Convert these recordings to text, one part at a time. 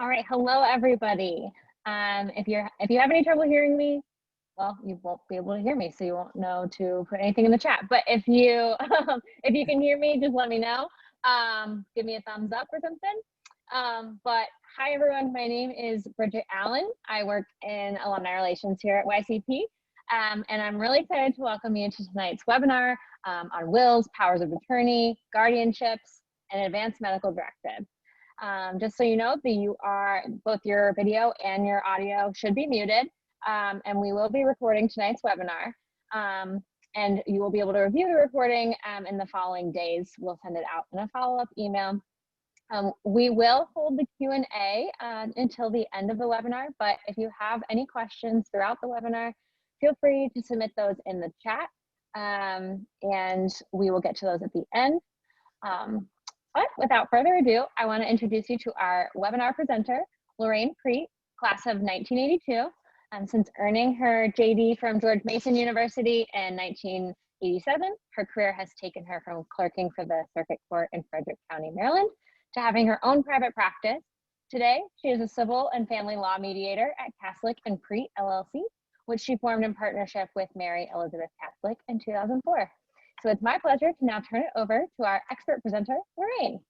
All right, hello everybody. If you have any trouble hearing me, well, you won't be able to hear me, so you won't know to put anything in the chat. But if you if you can hear me, just let me know. Give me a thumbs up or something. But hi everyone, my name is Bridget Allen. I work in alumni relations here at YCP, and I'm really excited to welcome you to tonight's webinar on wills, powers of attorney, guardianships, and advanced medical directive. Just so you know, both your video and your audio should be muted, and we will be recording tonight's webinar. And you will be able to review the recording in the following days. We'll send it out in a follow-up email. We will hold the Q&A until the end of the webinar, but if you have any questions throughout the webinar, feel free to submit those in the chat, and we will get to those at the end. But without further ado, I want to introduce you to our webinar presenter, Lorraine Prete, class of 1982. Since earning her JD from George Mason University in 1987, her career has taken her from clerking for the Circuit Court in Frederick County, Maryland, to having her own private practice. Today, she is a civil and family law mediator at Caslick and Prete LLC, which she formed in partnership with Mary Elizabeth Caslick in 2004. So it's my pleasure to now turn it over to our expert presenter, Lorraine.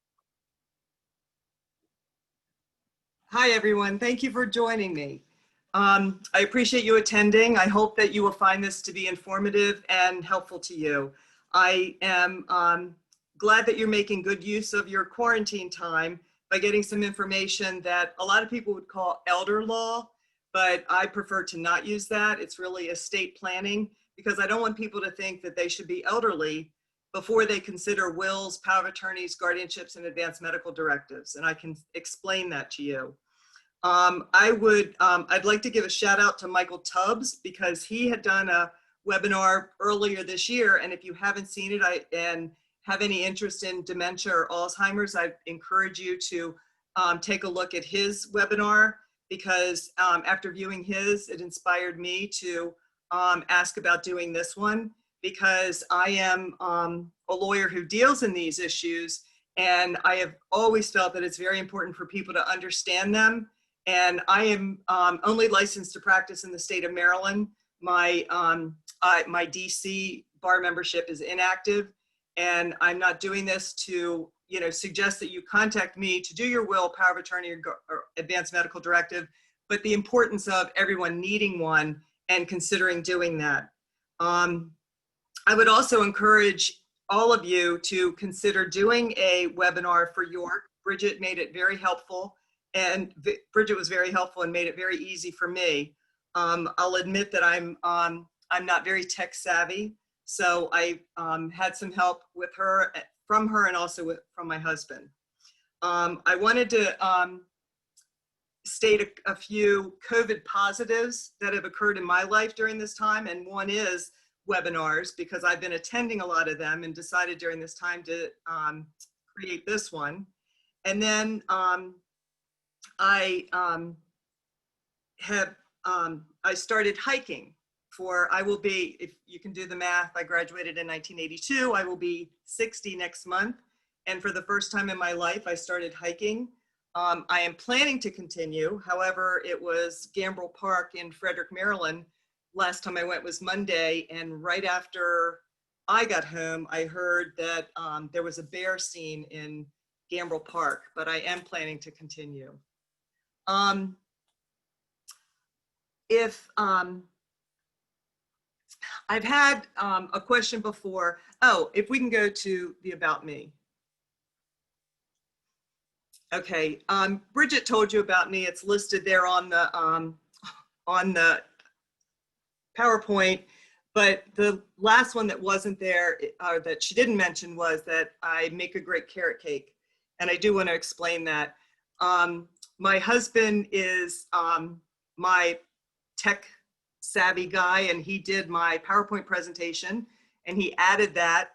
Hi, everyone. Thank you for joining me. I appreciate you attending. I hope that you will find this to be informative and helpful to you. I am glad that you're making good use of your quarantine time by getting some information that a lot of people would call elder law, but I prefer to not use that. It's really estate planning, because I don't want people to think that they should be elderly before they consider wills, power of attorneys, guardianships, and advanced medical directives. And I can explain that to you. I'd like to give a shout out to Michael Tubbs, because he had done a webinar earlier this year. And if you haven't seen it and have any interest in dementia or Alzheimer's, I encourage you to take a look at his webinar, because after viewing his, it inspired me to ask about doing this one, because I am a lawyer who deals in these issues, and I have always felt that it's very important for people to understand them. And I am only licensed to practice in the state of Maryland. My DC bar membership is inactive, and I'm not doing this to suggest that you contact me to do your will, power of attorney, or advanced medical directive, but the importance of everyone needing one and considering doing that. I would also encourage all of you to consider doing a webinar for York. Bridget made it very helpful, and Bridget was very helpful and made it very easy for me. I'll admit that I'm not very tech savvy, so I had some help from her and also from my husband. I wanted to state a few COVID positives that have occurred in my life during this time, and one is webinars, because I've been attending a lot of them and decided during this time to create this one. And then I started hiking if you can do the math, I graduated in 1982, I will be 60 next month. And for the first time in my life, I started hiking. I am planning to continue. However, it was Gambrel Park in Frederick, Maryland. Last time I went was Monday, and right after I got home, I heard that there was a bear scene in Gambrel Park, but I am planning to continue. I've had a question before. Oh, if we can go to the About Me. Okay, Bridget told you about me. It's listed there on the PowerPoint, but the last one that wasn't there, that she didn't mention, was that I make a great carrot cake, and I do want to explain that. My husband is my tech savvy guy, and he did my PowerPoint presentation, and he added that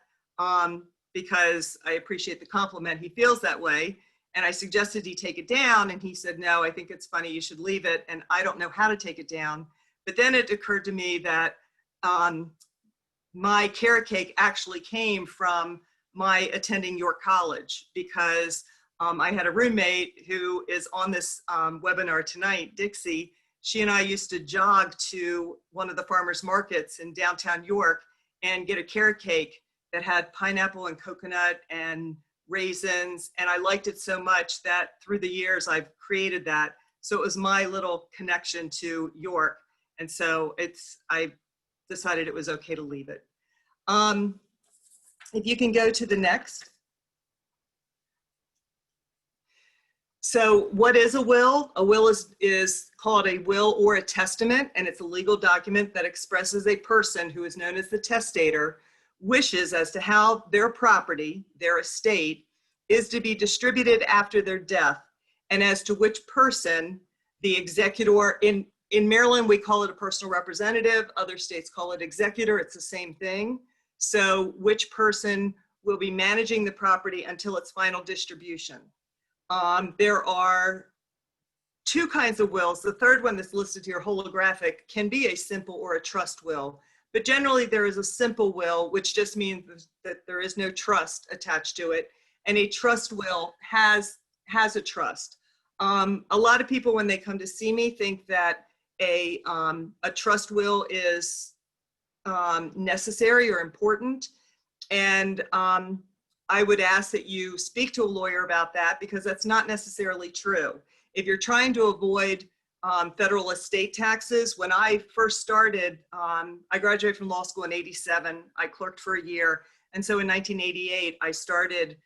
because I appreciate the compliment. He feels that way. And I suggested he take it down, and he said, no, I think it's funny, you should leave it. And I don't know how to take it down. But then it occurred to me that my carrot cake actually came from my attending York College, because I had a roommate who is on this webinar tonight, Dixie. She and I used to jog to one of the farmers markets in downtown York and get a carrot cake that had pineapple and coconut and raisins. And I liked it so much that through the years I've created that. So it was my little connection to York. And so I decided it was okay to leave it. If you can go to the next. So what is a will? A will is called a will or a testament, and it's a legal document that expresses a person who is known as the testator wishes as to how their property, their estate, is to be distributed after their death, and as to which person the executor, in Maryland we call it a personal representative, other states call it executor, it's the same thing. So which person will be managing the property until its final distribution. There are two kinds of wills. The third one that's listed here, holographic, can be a simple or a trust will. But generally there is a simple will, which just means that there is no trust attached to it. And a trust will has a trust. A lot of people, when they come to see me, think that a trust will is necessary or important. And I would ask that you speak to a lawyer about that, because that's not necessarily true. If you're trying to avoid federal estate taxes, when I first started, I graduated from law school in '87. I clerked for a year. And so in 1988, I started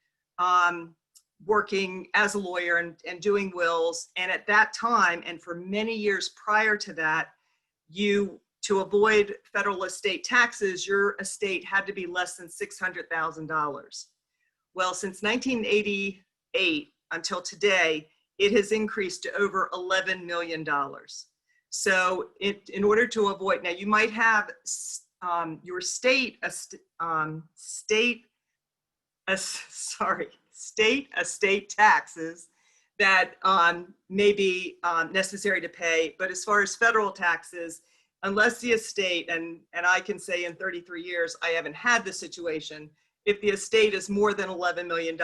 working as a lawyer and doing wills. And at that time, and for many years prior to that, to avoid federal estate taxes, your estate had to be less than $600,000. Well, since 1988 until today, it has increased to over $11 million. So in order to avoid, now you might have your state estate taxes that may be necessary to pay, but as far as federal taxes, unless the estate, and I can say in 33 years, I haven't had this situation, if the estate is more than $11 million,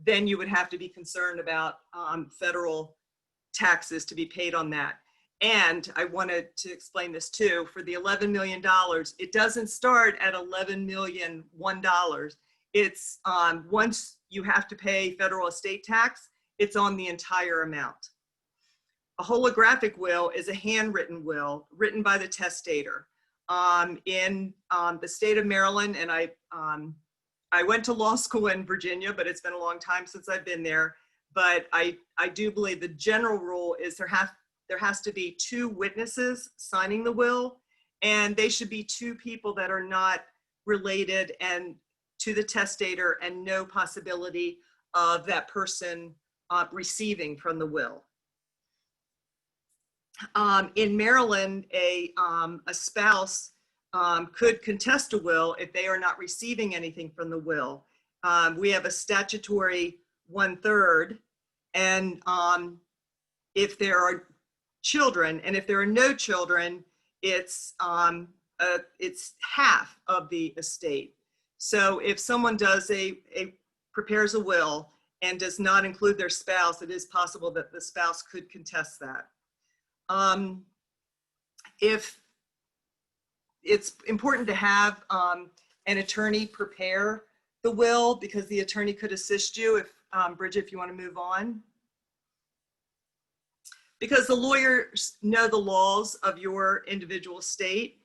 then you would have to be concerned about federal taxes to be paid on that. And I wanted to explain this too, for the $11 million, it doesn't start at $11,001. It's once you have to pay federal estate tax, it's on the entire amount. A holographic will is a handwritten will written by the testator. In the state of Maryland, and I went to law school in Virginia, but it's been a long time since I've been there. But I do believe the general rule is there has to be two witnesses signing the will, and they should be two people that are not related and to the testator, and no possibility of that person receiving from the will. In Maryland, a spouse could contest a will if they are not receiving anything from the will. We have a statutory 1/3, and if there are children, and if there are no children, it's half of the estate. So if someone does prepares a will and does not include their spouse, it is possible that the spouse could contest that. If it's important to have an attorney prepare the will, because the attorney could assist you. If Bridget, if you want to move on. Because the lawyers know the laws of your individual state,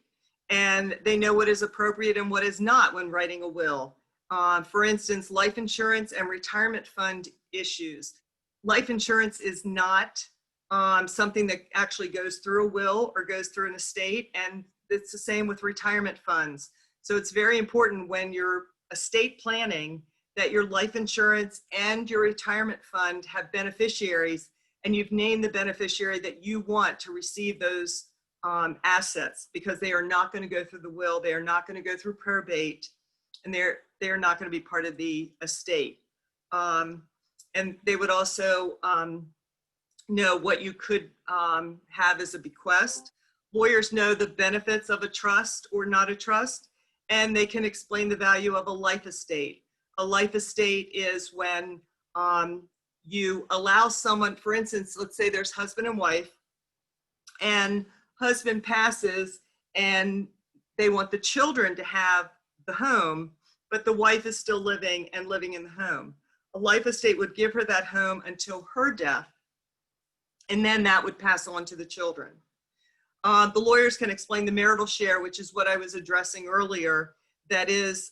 and they know what is appropriate and what is not when writing a will. For instance, life insurance and retirement fund issues. Life insurance is not something that actually goes through a will or goes through an estate, and it's the same with retirement funds. So it's very important when you're estate planning that your life insurance and your retirement fund have beneficiaries, and you've named the beneficiary that you want to receive those assets, because they are not going to go through the will, they are not going to go through probate, and they're not going to be part of the estate. And they would also know what you could have as a bequest. Lawyers know the benefits of a trust or not a trust, and they can explain the value of a life estate. A life estate is when you allow someone, for instance, let's say there's husband and wife, and husband passes and they want the children to have the home, but the wife is still living and living in the home. A life estate would give her that home until her death, and then that would pass on to the children. The lawyers can explain the marital share, which is what I was addressing earlier. That is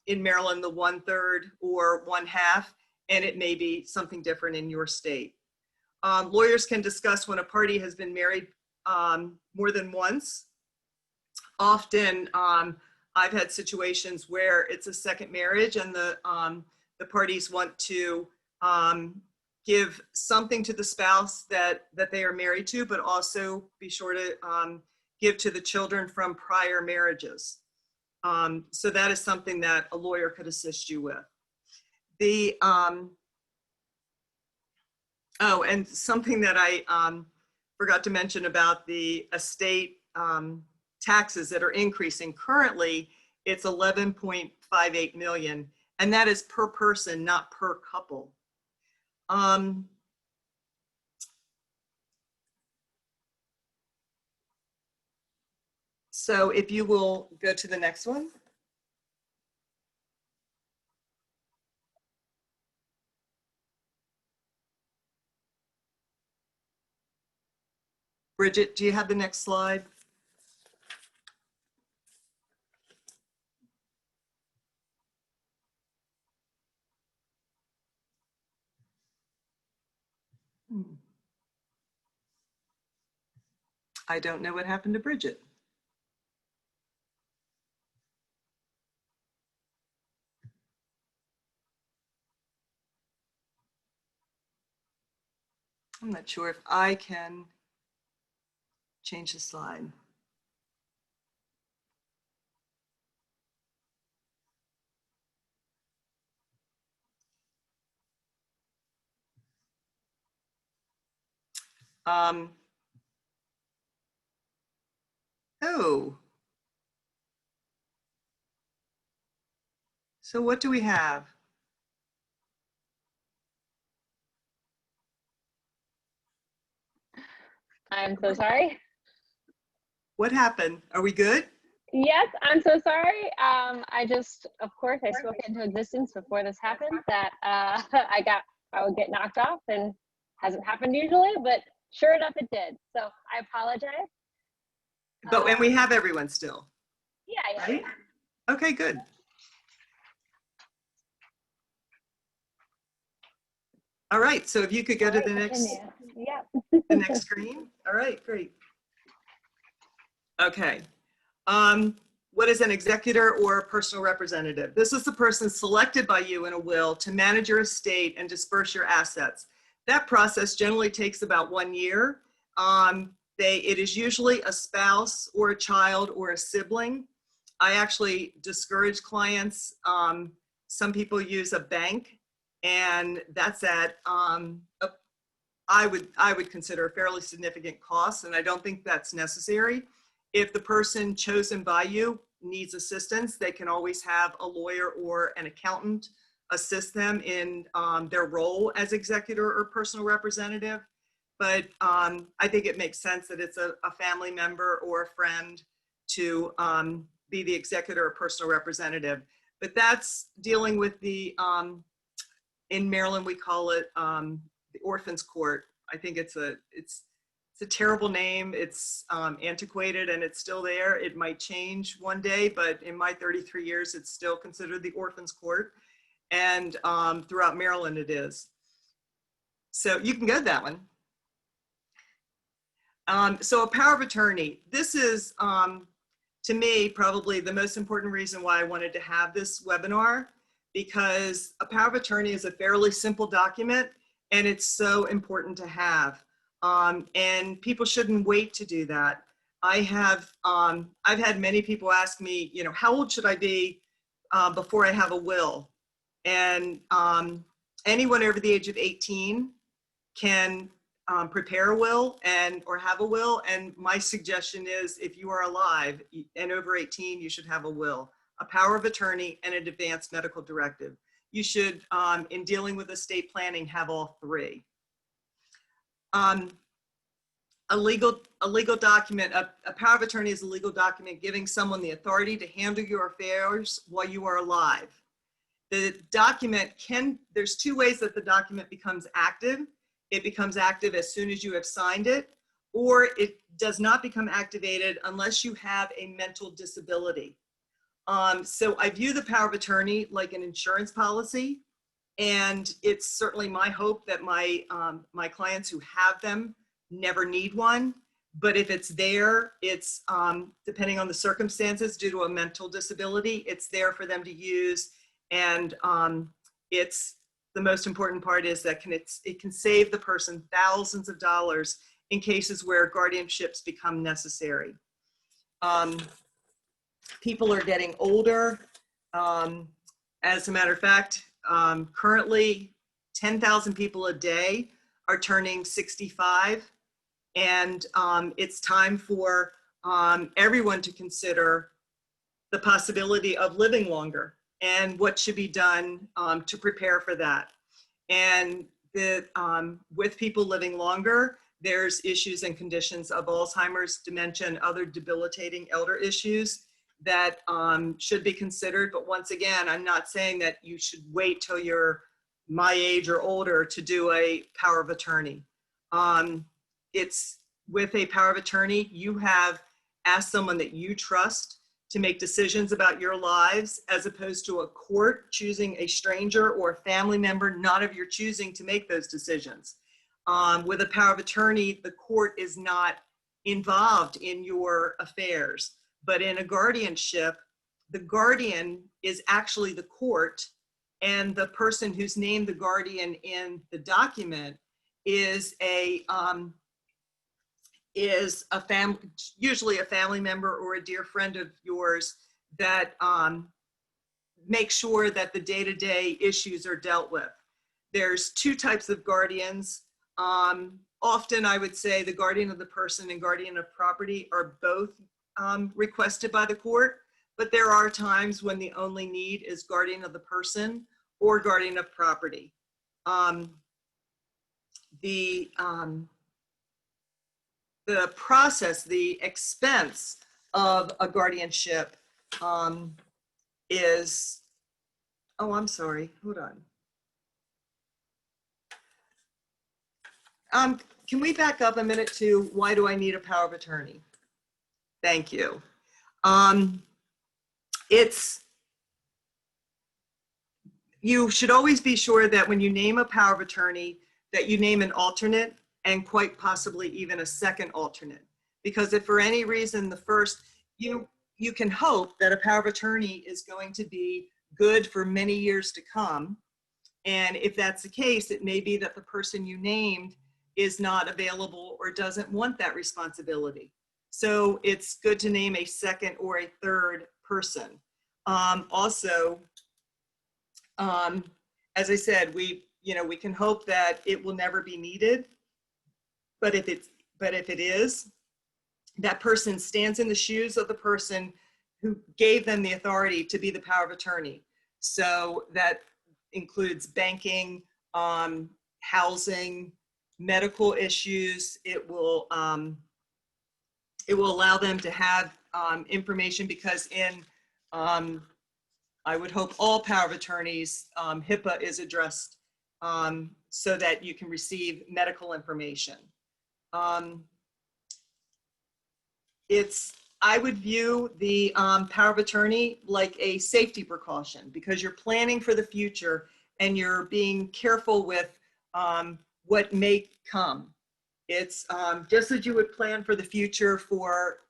in Maryland, the 1/3 or 1/2, and it may be something different in your state. Lawyers can discuss when a party has been married more than once. Often, I've had situations where it's a second marriage and the parties want to give something to the spouse that they are married to, but also be sure to give to the children from prior marriages. So that is something that a lawyer could assist you with. The oh, and something that I forgot to mention about the estate taxes that are increasing. Currently, it's 11.58 million, and that is per person, not per couple. So if you will go to the next one. Bridget, do you have the next slide? I don't know what happened to Bridget. I'm not sure if I can change the slide. Oh. So what do we have? I'm so sorry. What happened? Are we good? Yes, I'm so sorry. I just, of course, I spoke into existence before this happened that I would get knocked off, and hasn't happened usually, but sure enough it did. So I apologize. But and we have everyone still. Yeah. Right? Okay, good. All right, so if you could go to the next, the next screen. All right, great. Okay. What is an executor or a personal representative? This is the person selected by you in a will to manage your estate and disperse your assets. That process generally takes about 1 year. It is usually a spouse or a child or a sibling. I actually discourage clients. Some people use a bank, and that's at I would consider a fairly significant cost, and I don't think that's necessary. If the person chosen by you needs assistance, they can always have a lawyer or an accountant assist them in their role as executor or personal representative. But I think it makes sense that it's a family member or a friend to be the executor or personal representative. But that's dealing with the, in Maryland, we call it the Orphans Court. I think it's a terrible name. It's antiquated and it's still there. It might change one day, but in my 33 years, it's still considered the Orphans Court. And throughout Maryland, it is. So you can go to that one. So a power of attorney. This is, to me, probably the most important reason why I wanted to have this webinar, because a power of attorney is a fairly simple document and it's so important to have. And people shouldn't wait to do that. I've had many people ask me, you know, how old should I be before I have a will? And anyone over the age of 18 can prepare a will or have a will. And my suggestion is, if you are alive and over 18, you should have a will, a power of attorney, and an advanced medical directive. you should, in dealing with estate planning, have all three. A legal document, a power of attorney is a legal document giving someone the authority to handle your affairs while you are alive. The document there's two ways that the document becomes active. It becomes active as soon as you have signed it, or it does not become activated unless you have a mental disability. So I view the power of attorney like an insurance policy, and it's certainly my hope that my clients who have them never need one. But if it's there, it's depending on the circumstances due to a mental disability, it's there for them to use. And it's the most important part is that it can save the person thousands of dollars in cases where guardianships become necessary. People are getting older. As a matter of fact, currently 10,000 people a day are turning 65. And it's time for everyone to consider the possibility of living longer and what should be done to prepare for that. And with people living longer, there's issues and conditions of Alzheimer's, dementia, and other debilitating elder issues that should be considered. But once again, I'm not saying that you should wait till you're my age or older to do a power of attorney. It's with a power of attorney, you have asked someone that you trust to make decisions about your lives, as opposed to a court choosing a stranger or a family member not of your choosing to make those decisions. With a power of attorney, the court is not involved in your affairs. But in a guardianship, the guardian is actually the court, and the person who's named the guardian in the document is usually a family member or a dear friend of yours that makes sure that the day-to-day issues are dealt with. There's two types of guardians. Often I would say the guardian of the person and guardian of property are both requested by the court, but there are times when the only need is guardian of the person or guardian of property. The process, the expense of a guardianship is, oh, I'm sorry, hold on. Can we back up a minute to why do I need a power of attorney? Thank you. You should always be sure that when you name a power of attorney, that you name an alternate and quite possibly even a second alternate. Because if for any reason the first, you can hope that a power of attorney is going to be good for many years to come. And if that's the case, it may be that the person you named is not available or doesn't want that responsibility. So it's good to name a second or a third person. Also, as I said, we can hope that it will never be needed, but if it is, that person stands in the shoes of the person who gave them the authority to be the power of attorney. So that includes banking, housing, medical issues. It will allow them to have information, because in I would hope all power of attorneys, HIPAA is addressed so that you can receive medical information. I would view the power of attorney like a safety precaution, because you're planning for the future and you're being careful with what may come. It's just as you would plan for the future for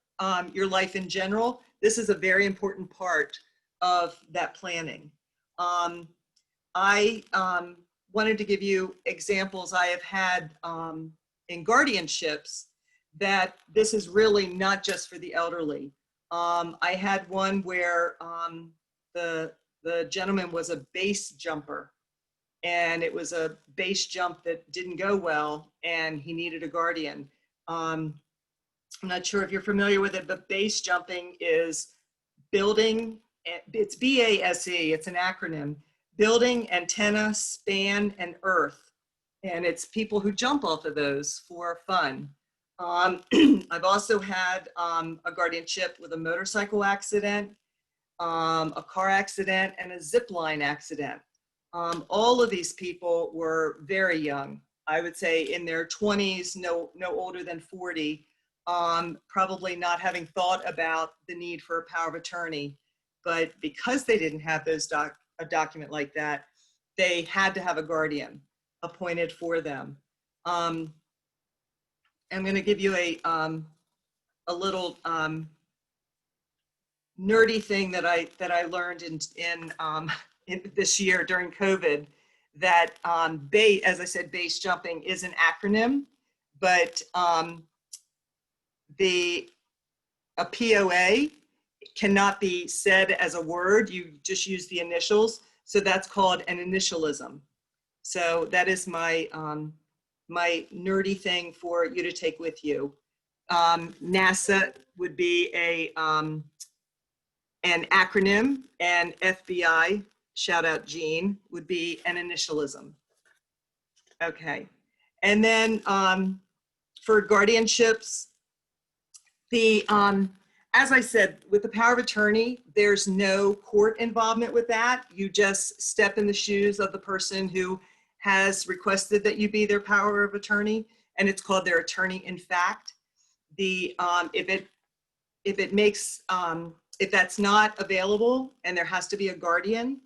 your life in general. This is a very important part of that planning. I wanted to give you examples I have had in guardianships that this is really not just for the elderly. I had one where the gentleman was a base jumper, and it was a base jump that didn't go well, and he needed a guardian. I'm not sure if you're familiar with it, but base jumping is building, it's BASE, it's an acronym, building, antenna, span, and earth. And it's people who jump off of those for fun. I've also had a guardianship with a motorcycle accident, a car accident, and a zip line accident. All of these people were very young. I would say in their 20s, no older than 40, probably not having thought about the need for a power of attorney. But because they didn't have a document like that, they had to have a guardian appointed for them. I'm going to give you a little nerdy thing that I learned in this year during COVID, that as I said, base jumping is an acronym, but a POA cannot be said as a word. You just use the initials. So that's called an initialism. So that is my my nerdy thing for you to take with you. NASA would be an acronym, and FBI, shout out Gene, would be an initialism. Okay, and then for guardianships, as I said, with the power of attorney, there's no court involvement with that. You just step in the shoes of the person who has requested that you be their power of attorney, and it's called their attorney in fact. If that's not available and there has to be a guardian,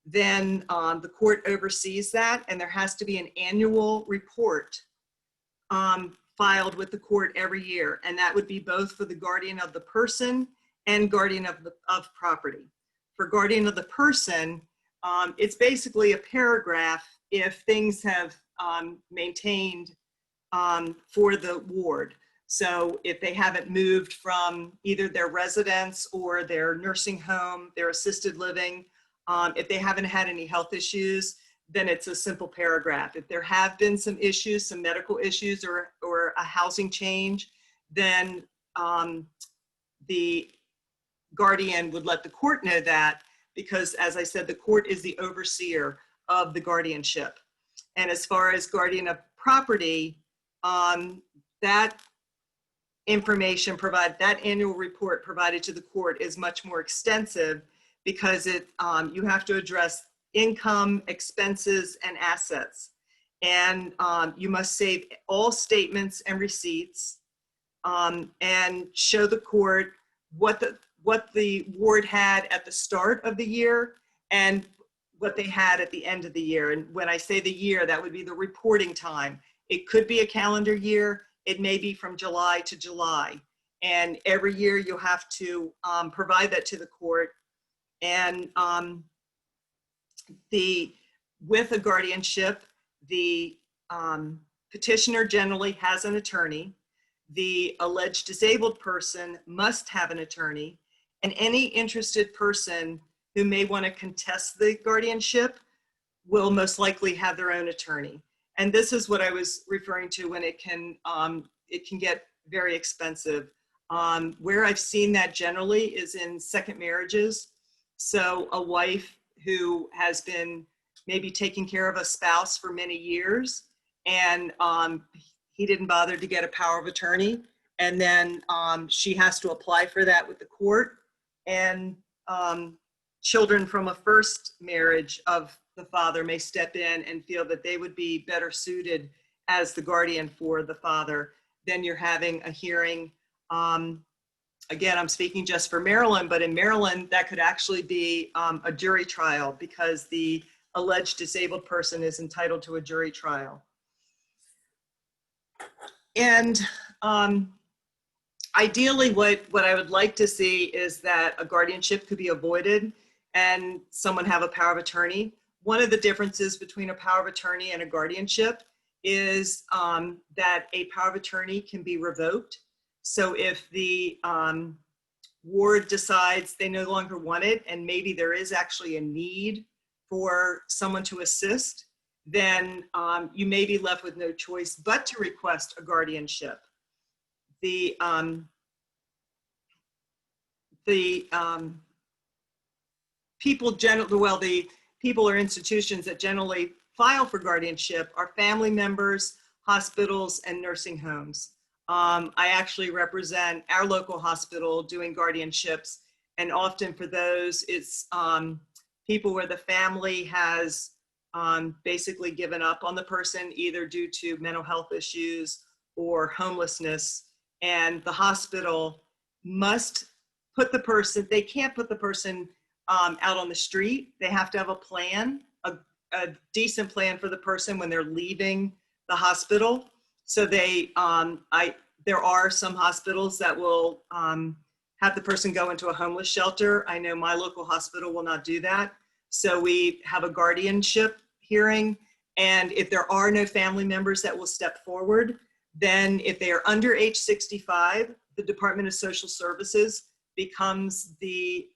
then the court oversees that, and there has to be an annual report filed with the court every year, and that would be both for the guardian of the person and guardian of property. For guardian of the person, it's basically a paragraph if things have maintained for the ward. So if they haven't moved from either their residence or their nursing home, their assisted living, if they haven't had any health issues, then it's a simple paragraph. If there have been some issues, some medical issues or a housing change, then the guardian would let the court know that, because as I said, the court is the overseer of the guardianship. And as far as guardian of property, that information that annual report provided to the court is much more extensive, because you have to address income, expenses, and assets. And you must save all statements and receipts and show the court what the ward had at the start of the year and what they had at the end of the year. And when I say the year, that would be the reporting time. It could be a calendar year. It may be from July to July. And every year you'll have to provide that to the court. And with a guardianship, the petitioner generally has an attorney. The alleged disabled person must have an attorney, and any interested person who may want to contest the guardianship will most likely have their own attorney. And this is what I was referring to when it can get very expensive. Where I've seen that generally is in second marriages. So a wife who has been maybe taking care of a spouse for many years, and he didn't bother to get a power of attorney, and then she has to apply for that with the court. And children from a first marriage of the father may step in and feel that they would be better suited as the guardian for the father. Then you're having a hearing. Again, I'm speaking just for Maryland, but in Maryland, that could actually be a jury trial, because the alleged disabled person is entitled to a jury trial. And ideally, what I would like to see is that a guardianship could be avoided and someone have a power of attorney. One of the differences between a power of attorney and a guardianship is that a power of attorney can be revoked. So if the ward decides they no longer want it, and maybe there is actually a need for someone to assist, then you may be left with no choice but to request a guardianship. The people people or institutions that generally file for guardianship are family members, hospitals, and nursing homes. I actually represent our local hospital doing guardianships, and often for those, it's people where the family has basically given up on the person, either due to mental health issues or homelessness, and the hospital must put the person, they can't put the person out on the street. They have to have a plan, a decent plan for the person when they're leaving the hospital. So they, there are some hospitals that will have the person go into a homeless shelter. I know my local hospital will not do that. So we have a guardianship hearing, and if there are no family members that will step forward, then if they are under age 65, the Department of Social Services becomes the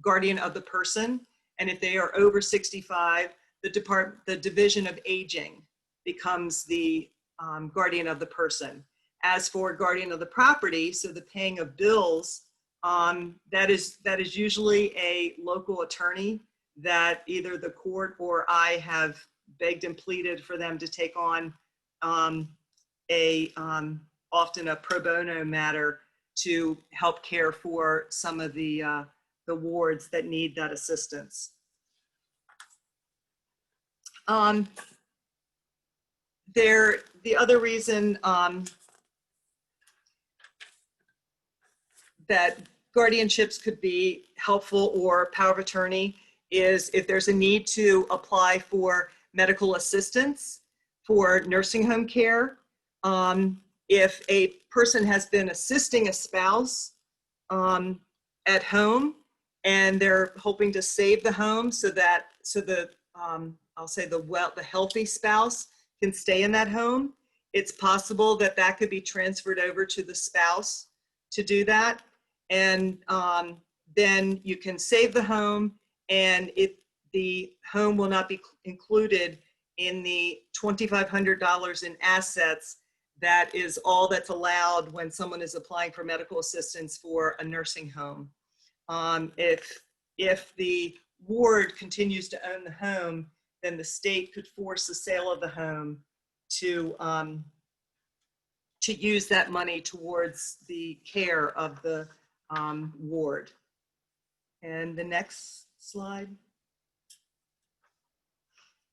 guardian of the person. And if they are over 65, the Division of Aging becomes the guardian of the person. As for guardian of the property, so the paying of bills, that is usually a local attorney that either the court or I have begged and pleaded for them to take on often a pro bono matter to help care for some of the wards that need that assistance. The other reason that guardianships could be helpful or power of attorney is if there's a need to apply for medical assistance for nursing home care. If a person has been assisting a spouse at home and they're hoping to save the home so the I'll say the healthy spouse can stay in that home, it's possible that that could be transferred over to the spouse to do that. And then you can save the home, and the home will not be included in the $2,500 in assets. That is all that's allowed when someone is applying for medical assistance for a nursing home. If the ward continues to own the home, then the state could force the sale of the home to use that money towards the care of the ward. And the next slide.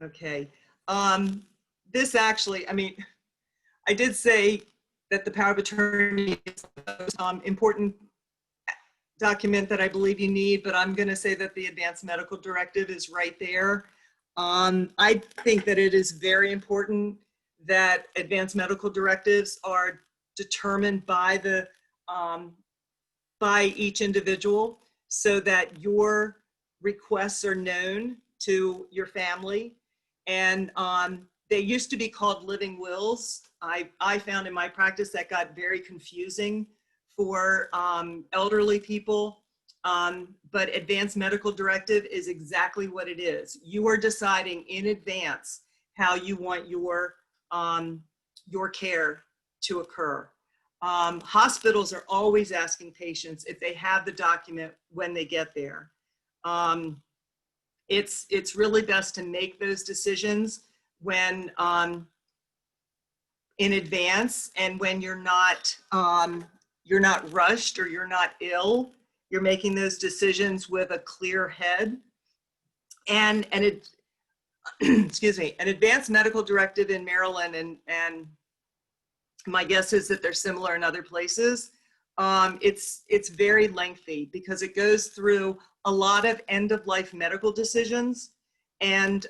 Okay. This actually, I mean, I did say that the power of attorney is the most important document that I believe you need, but I'm going to say that the advanced medical directive is right there. I think that it is very important that advanced medical directives are determined by by each individual so that your requests are known to your family. And they used to be called living wills. I found in my practice that got very confusing for elderly people. But advanced medical directive is exactly what it is. You are deciding in advance how you want your care to occur. Hospitals are always asking patients if they have the document when they get there. It's really best to make those decisions when in advance, and when you're not rushed or you're not ill. You're making those decisions with a clear head. And it, excuse me, an advanced medical directive in Maryland, and my guess is that they're similar in other places. It's very lengthy because it goes through a lot of end-of-life medical decisions. And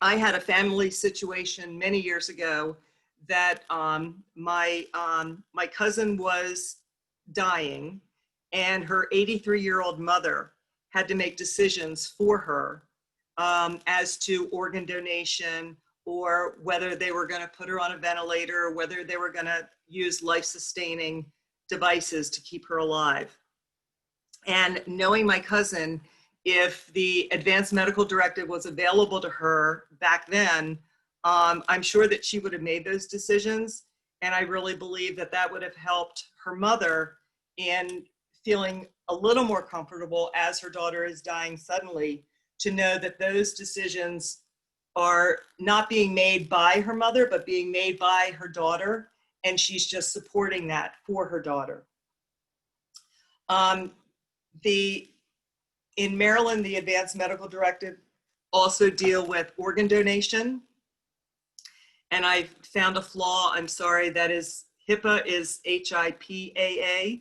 I had a family situation many years ago that my cousin was dying, and her 83-year-old mother had to make decisions for her as to organ donation, or whether they were going to put her on a ventilator, or whether they were going to use life-sustaining devices to keep her alive. And knowing my cousin, if the advanced medical directive was available to her back then, I'm sure that she would have made those decisions. And I really believe that that would have helped her mother in feeling a little more comfortable as her daughter is dying suddenly, to know that those decisions are not being made by her mother, but being made by her daughter, and she's just supporting that for her daughter. In Maryland, the Advanced Medical Directive also deal with organ donation. And I found a flaw, I'm sorry, that is HIPAA is HIPAA.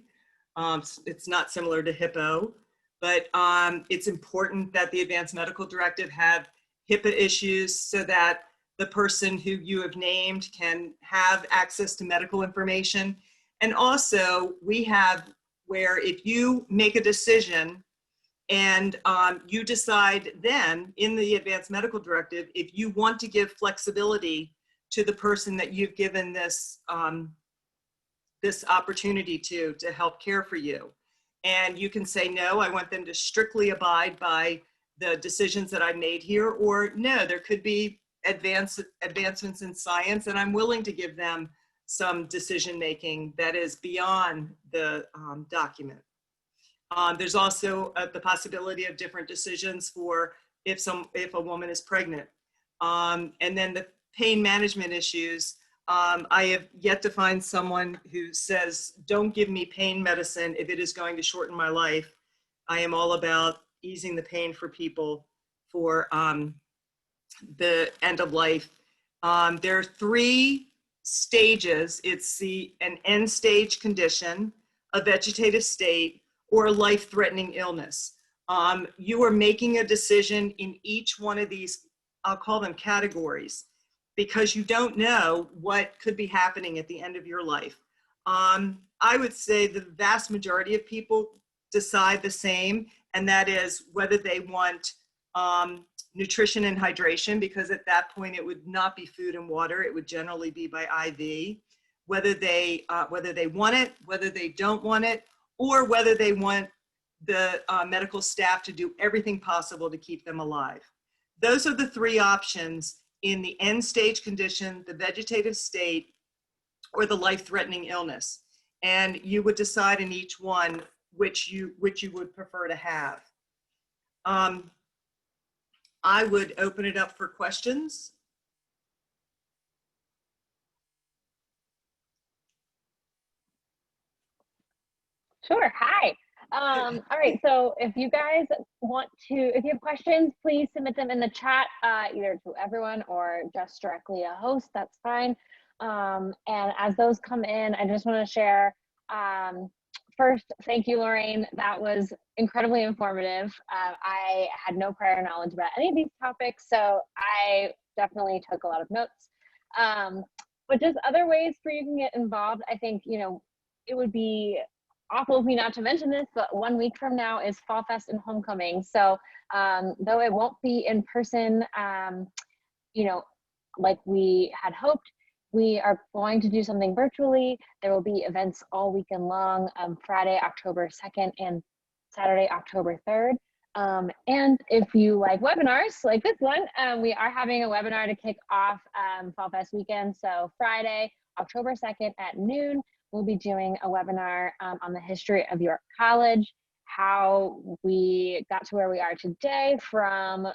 It's not similar to HIPPO, but it's important that the Advanced Medical Directive have HIPAA issues so that the person who you have named can have access to medical information. And also we have where if you make a decision and you decide then in the Advanced Medical Directive, if you want to give flexibility to the person that you've given this, this opportunity to help care for you. And you can say, no, I want them to strictly abide by the decisions that I made here, or no, there could be advancements in science and I'm willing to give them some decision-making that is beyond the document. There's also the possibility of different decisions for if a woman is pregnant. And then the pain management issues, I have yet to find someone who says, don't give me pain medicine if it is going to shorten my life. I am all about easing the pain for people for the end of life. There are 3 stages. It's an end stage condition, a vegetative state, or a life-threatening illness. You are making a decision in each one of these, I'll call them categories, because you don't know what could be happening at the end of your life. I would say the vast majority of people decide the same, and that is whether they want nutrition and hydration, because at that point it would not be food and water, it would generally be by IV, whether they want it, whether they don't want it, or whether they want the medical staff to do everything possible to keep them alive. Those are the 3 options in the end stage condition, the vegetative state, or the life-threatening illness. And you would decide in each one which you would prefer to have. I would open it up for questions. Sure. Hi. All right. So if you guys if you have questions, please submit them in the chat, either to everyone or just directly a host. That's fine. And as those come in, I just want to share. First, thank you, Lorraine. That was incredibly informative. I had no prior knowledge about any of these topics, so I definitely took a lot of notes. But just other ways for you can get involved. I think, it would be awful of me not to mention this, but 1 week from now is Fall Fest and Homecoming. So though it won't be in person, like we had hoped, we are going to do something virtually. There will be events all weekend long, Friday, October 2nd and Saturday, October 3rd. And if you like webinars like this one, we are having a webinar to kick off Fall Fest weekend. So Friday, October 2nd at noon, we'll be doing a webinar on the history of York College, how we got to where we are today from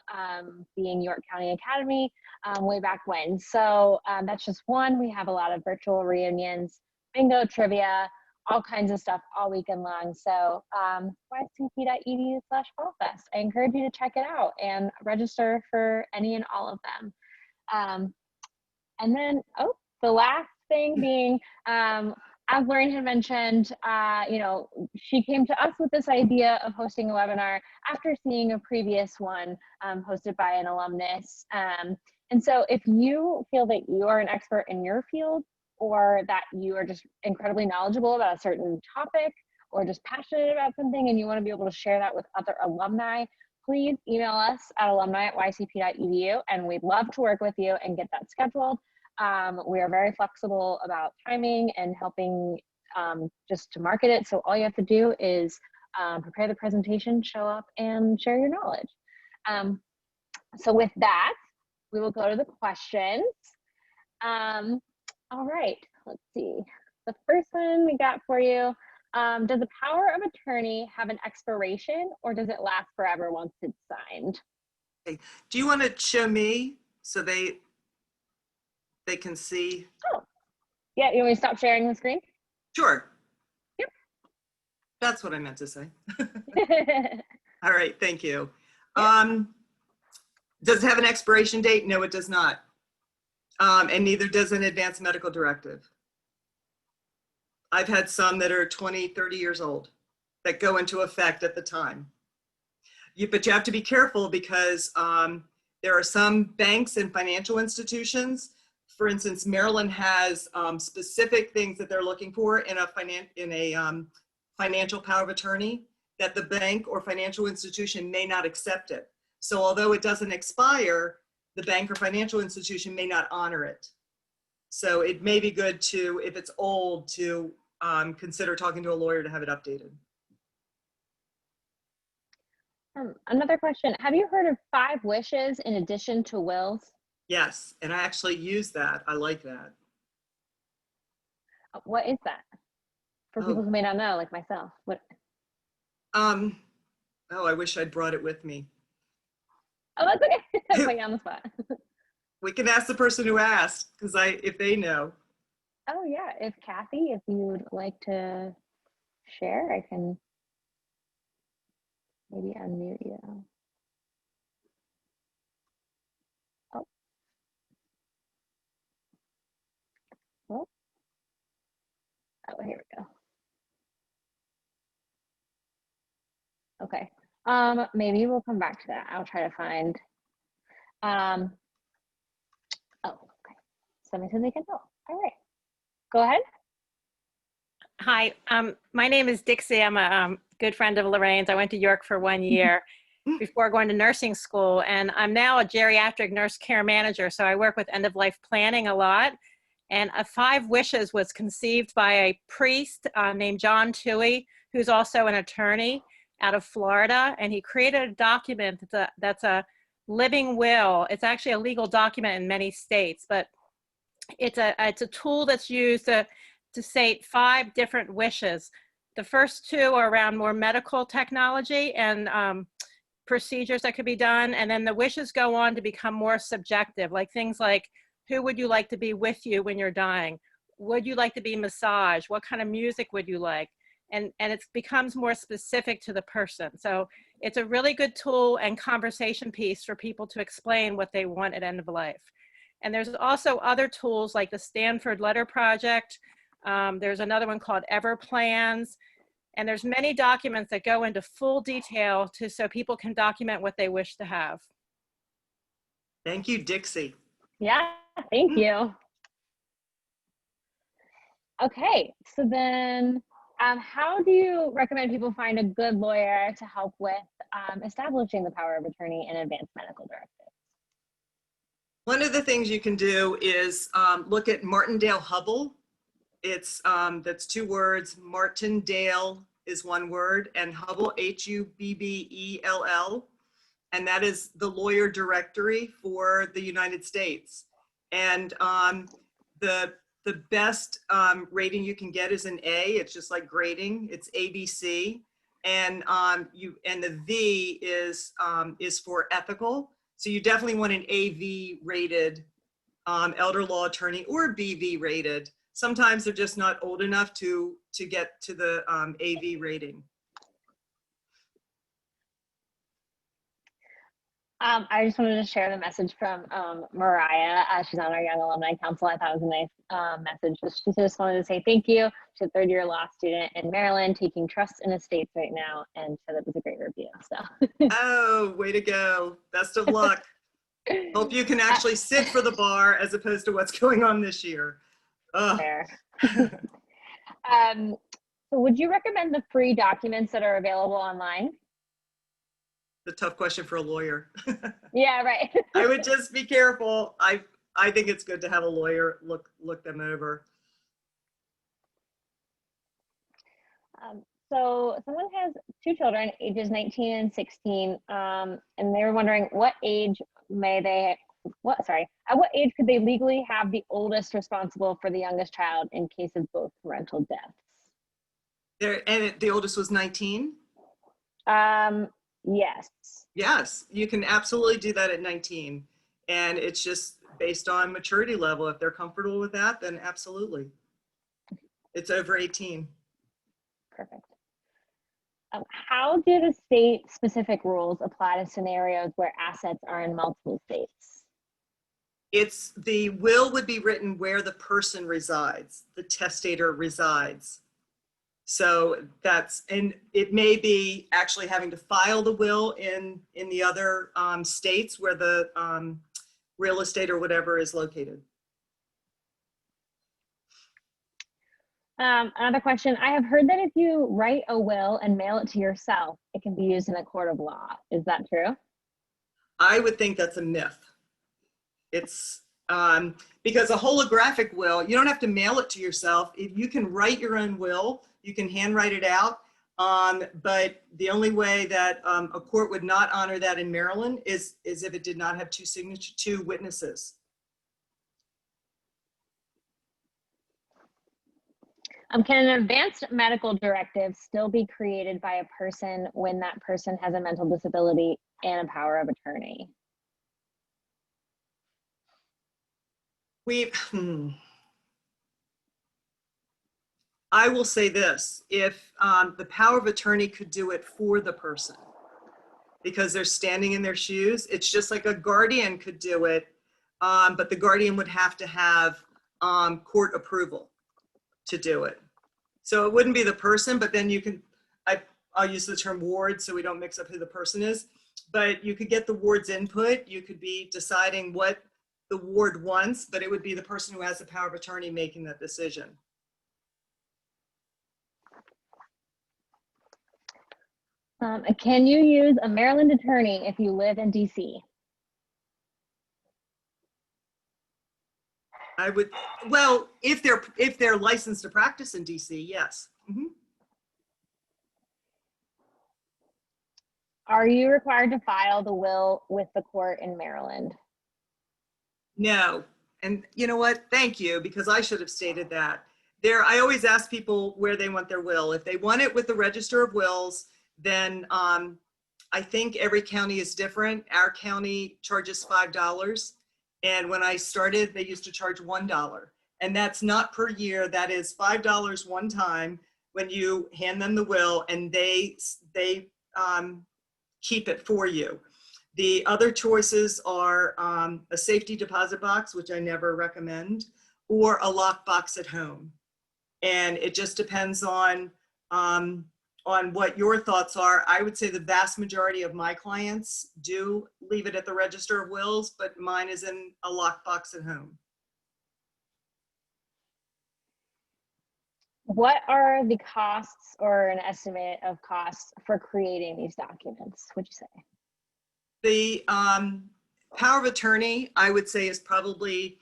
being York County Academy way back when. So that's just one. We have a lot of virtual reunions, bingo, trivia, all kinds of stuff all weekend long. So ycp.edu/fallfest. I encourage you to check it out and register for any and all of them. And then, the last thing being, as Lorraine had mentioned, she came to us with this idea of hosting a webinar after seeing a previous one hosted by an alumnus. And so if you feel that you are an expert in your field, or that you are just incredibly knowledgeable about a certain topic, or just passionate about something and you want to be able to share that with other alumni, please email us at alumni@ycp.edu, and we'd love to work with you and get that scheduled. We are very flexible about timing and helping just to market it. So all you have to do is prepare the presentation, show up, and share your knowledge. So with that, we will go to the questions. All right, let's see. The first one we got for you. Does the power of attorney have an expiration, or does it last forever once it's signed? Do you want to show me so they can see? Oh, yeah, you want me to stop sharing the screen? Sure. Yep. That's what I meant to say. Yep. All right, thank you. Does it have an expiration date? No, it does not. And neither does an advanced medical directive. I've had some that are 20, 30 years old that go into effect at the time. But you have to be careful because there are some banks and financial institutions. For instance, Maryland has specific things that they're looking for in a financial power of attorney that the bank or financial institution may not accept it. So although it doesn't expire, the bank or financial institution may not honor it. So it may be good to, if it's old, to consider talking to a lawyer to have it updated. Another question, have you heard of 5 wishes in addition to wills? Yes, and I actually use that. I like that. What is that? For people who may not know, like myself. What? Oh, I wish I'd brought it with me. Oh, that's okay. I'm putting you on the spot. We can ask the person who asked, because if they know. Oh yeah, if Kathy, if you would like to share, I can maybe unmute you. Oh. Oh, here we go. Okay. Maybe we'll come back to that. I'll try to find. Oh, okay. Somebody said they can help. All right. Go ahead. Hi, my name is Dixie. I'm a good friend of Lorraine's. I went to York for 1 year before going to nursing school, and I'm now a geriatric nurse care manager, so I work with end-of-life planning a lot. And 5 Wishes was conceived by a priest named John Toohey, who's also an attorney out of Florida, and he created a document that's a living will. It's actually a legal document in many states, but it's a tool that's used to state 5 different wishes. The first 2 are around more medical technology and procedures that could be done. And then the wishes go on to become more subjective, like things like, who would you like to be with you when you're dying? Would you like to be massaged? What kind of music would you like? And it becomes more specific to the person. So it's a really good tool and conversation piece for people to explain what they want at end of life. And there's also other tools like the Stanford Letter Project. There's another one called Ever Plans. And there's many documents that go into full detail so people can document what they wish to have. Thank you, Dixie. Yeah, thank you. Okay, so then how do you recommend people find a good lawyer to help with establishing the power of attorney and advanced medical directives? One of the things you can do is look at Martindale-Hubbell. That's 2 words. Martindale is 1 word, and Hubbell, Hubbell, and that is the lawyer directory for the United States. And the best rating you can get is an A. It's just like grading. It's ABC, and the V is for ethical. So you definitely want an AV rated elder law attorney or BV rated. Sometimes they're just not old enough to get to the AV rating. I just wanted to share the message from Mariah. She's on our Young Alumni Council. I thought it was a nice message. She just wanted to say thank you. She's a 3rd-year law student in Maryland, taking trust in estates right now, and said it was a great review. So. Oh, way to go. Best of luck. Hope you can actually sit for the bar as opposed to what's going on this year. Fair. So would you recommend the free documents that are available online? The tough question for a lawyer. Yeah, right. I would just be careful. I think it's good to have a lawyer look them over. So someone has 2 children, ages 19 and 16, and they were wondering at what age could they legally have the oldest responsible for the youngest child in case of both parental deaths? And the oldest was 19? Yes. Yes, you can absolutely do that at 19. And it's just based on maturity level. If they're comfortable with that, then absolutely. It's over 18. Perfect. How do the state-specific rules apply to scenarios where assets are in multiple states? It's the will would be written where the person resides, the testator resides. So that's, and it may be actually having to file the will in the other states where the real estate or whatever is located. Another question. I have heard that if you write a will and mail it to yourself, it can be used in a court of law. Is that true? I would think that's a myth. It's because a holographic will, you don't have to mail it to yourself. If you can write your own will, you can handwrite it out. But the only way that a court would not honor that in Maryland is if it did not have two witnesses. Can an advanced medical directive still be created by a person when that person has a mental disability and a power of attorney? I will say this, if the power of attorney could do it for the person because they're standing in their shoes, it's just like a guardian could do it, but the guardian would have to have court approval to do it. So it wouldn't be the person, but then you can, I'll use the term ward so we don't mix up who the person is, but you could get the ward's input. You could be deciding what the ward wants, but it would be the person who has the power of attorney making that decision. Can you use a Maryland attorney if you live in DC? I would, well, if they're licensed to practice in DC, yes. Mm-hmm. Are you required to file the will with the court in Maryland? No, and you know what? Thank you, because I should have stated that. I always ask people where they want their will. If they want it with the Register of Wills, then I think every county is different. Our county charges $5. And when I started, they used to charge $1. And that's not per year. That is $5 one time when you hand them the will and they keep it for you. The other choices are a safety deposit box, which I never recommend, or a lock box at home. And it just depends on what your thoughts are. I would say the vast majority of my clients do leave it at the Register of Wills, but mine is in a lockbox at home. What are the costs or an estimate of costs for creating these documents, would you say? The power of attorney, I would say, is probably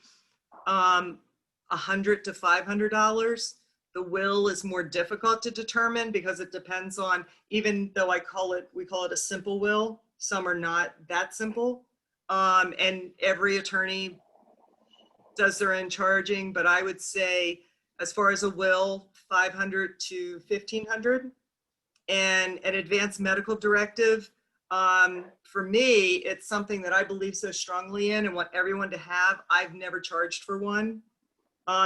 $100 to $500. The will is more difficult to determine because it depends on, even though we call it a simple will, some are not that simple. And every attorney does their own charging, but I would say as far as a will, $500 to $1,500. And an advanced medical directive, for me, it's something that I believe so strongly in and want everyone to have. I've never charged for one.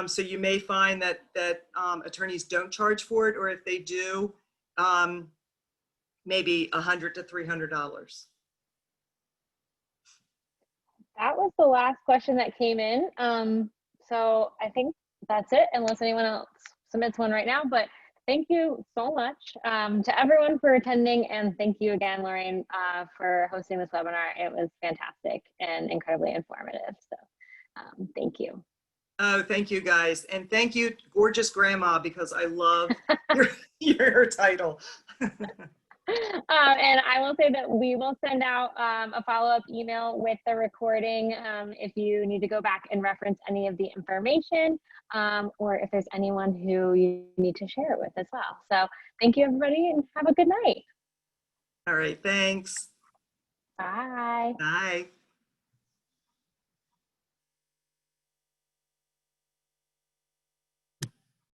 So you may find that attorneys don't charge for it, or if they do, maybe $100 to $300. That was the last question that came in. So I think that's it, unless anyone else submits one right now. But thank you so much to everyone for attending, and thank you again, Lorraine, for hosting this webinar. It was fantastic and incredibly informative. So thank you. Oh, thank you guys. And thank you, Gorgeous Grandma, because I love your title. And I will say that we will send out a follow-up email with the recording if you need to go back and reference any of the information, or if there's anyone who you need to share it with as well. So thank you, everybody, and have a good night. All right, thanks. Bye. Bye.